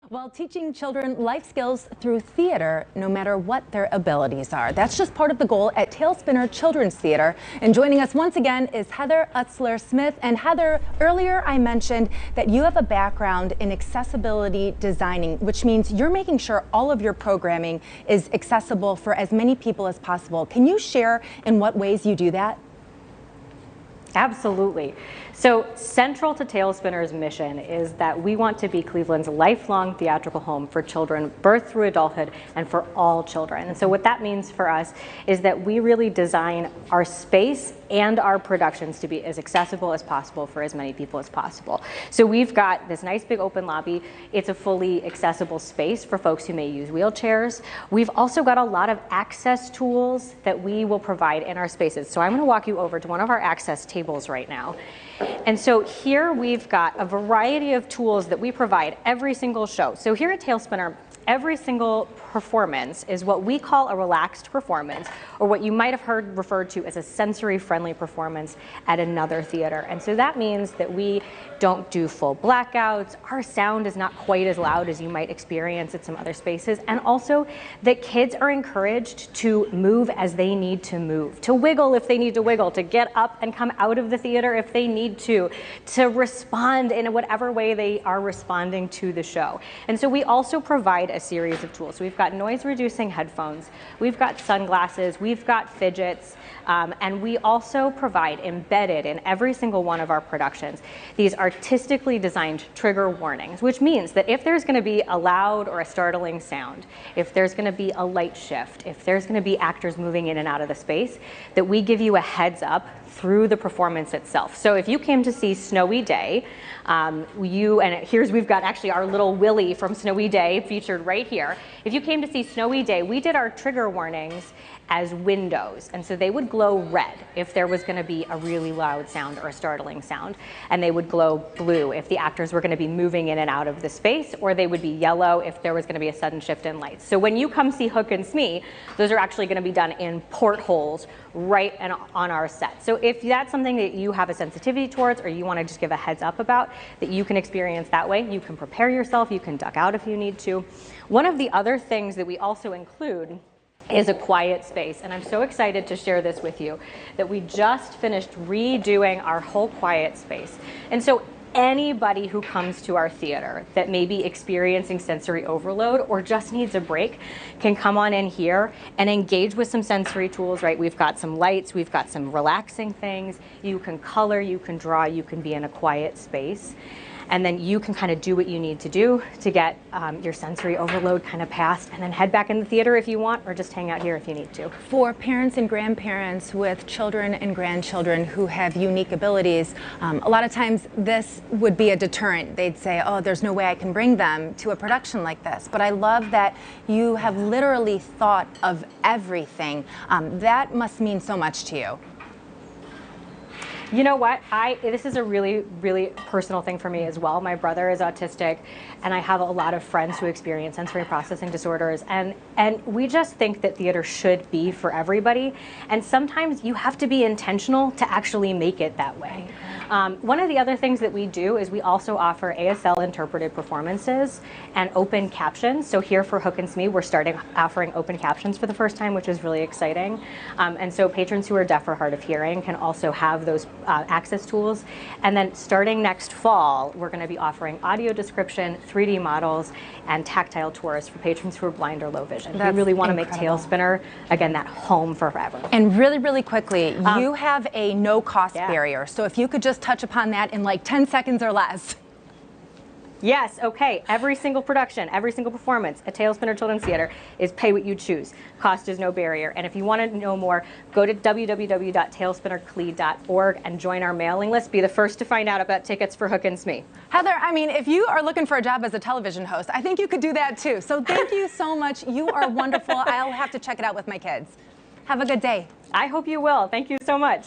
Well, teaching children life skills through theater, no matter what their abilities are. That's just part of the goal at Talespinner Children's Theater. And joining us once again is Heather Utsler-Smith. And Heather, earlier I mentioned that you have a background in accessibility designing, which means you're making sure all of your programming is accessible for as many people as possible. Can you share in what ways you do that? Absolutely. So central to Talespinner's mission is that we want to be Cleveland's lifelong theatrical home for children, birth through adulthood, and for all children. And so what that means for us is that we really design our space and our productions to be as accessible as possible for as many people as possible. So we've got this nice big open lobby. It's a fully accessible space for folks who may use wheelchairs. We've also got a lot of access tools that we will provide in our spaces. So I'm going to walk you over to one of our access tables right now. And so here we've got a variety of tools that we provide every single show. So here at Talespinner, every single performance is what we call a relaxed performance, or what you might have heard referred to as a sensory-friendly performance at another theater. And so that means that we don't do full blackouts, our sound is not quite as loud as you might experience at some other spaces, and also that kids are encouraged to move as they need to move, to wiggle if they need to wiggle, to get up and come out of the theater if they need to respond in whatever way they are responding to the show. And so we also provide a series of tools. So we've got noise reducing headphones, we've got sunglasses, we've got fidgets, and we also provide embedded in every single one of our productions these artistically designed trigger warnings, which means that if there's going to be a loud or a startling sound, if there's going to be a light shift, if there's going to be actors moving in and out of the space, that we give you a heads up through the performance itself. So if you came to see Snowy Day, we've got actually our little Willie from Snowy Day featured right here. If you came to see Snowy Day, we did our trigger warnings as windows, and so they would glow red if there was going to be a really loud sound or a startling sound, and they would glow blue if the actors were going to be moving in and out of the space, or they would be yellow if there was going to be a sudden shift in lights. So when you come see Hook and Smee, those are actually going to be done in portholes right on our set. So if that's something that you have a sensitivity towards, or you want to just give a heads up about, that you can experience that way, you can prepare yourself, you can duck out if you need to. One of the other things that we also include is a quiet space, and I'm so excited to share this with you that we just finished redoing our whole quiet space. And so anybody who comes to our theater that may be experiencing sensory overload or just needs a break can come on in here and engage with some sensory tools, right? We've got some lights, we've got some relaxing things. You can color, you can draw, you can be in a quiet space. And then you can kind of do what you need to do to get your sensory overload kind of passed, and then head back in the theater if you want, or just hang out here if you need to. For parents and grandparents with children and grandchildren who have unique abilities, a lot of times this would be a deterrent. They'd say, oh, there's no way I can bring them to a production like this. But I love that you have literally thought of everything. That must mean so much to you. You know what? This is a really, really personal thing for me as well. My brother is autistic, and I have a lot of friends who experience sensory processing disorders, and we just think that theater should be for everybody, and sometimes you have to be intentional to actually make it that way. One of the other things that we do is we also offer ASL interpreted performances and open captions. So here for Hook and Smee, we're offering open captions for the first time, which is really exciting. And so patrons who are deaf or hard of hearing can also have those access tools. And then starting next fall, we're going to be offering audio description, 3D models, and tactile tours for patrons who are blind or low vision. We really want to make Talespinner, again, that home forever. And really, really quickly, you have a no-cost barrier. So if you could just touch upon that in like 10 seconds or less. Yes, okay. Every single production, every single performance at Talespinner Children's Theater is pay what you choose. Cost is no barrier. And if you want to know more, go to www.talespinnercle.org and join our mailing list. Be the first to find out about tickets for Hook and Smee. Heather, I mean, if you are looking for a job as a television host, I think you could do that too. So thank you so much. You are wonderful. I'll have to check it out with my kids. Have a good day. I hope you will. Thank you so much.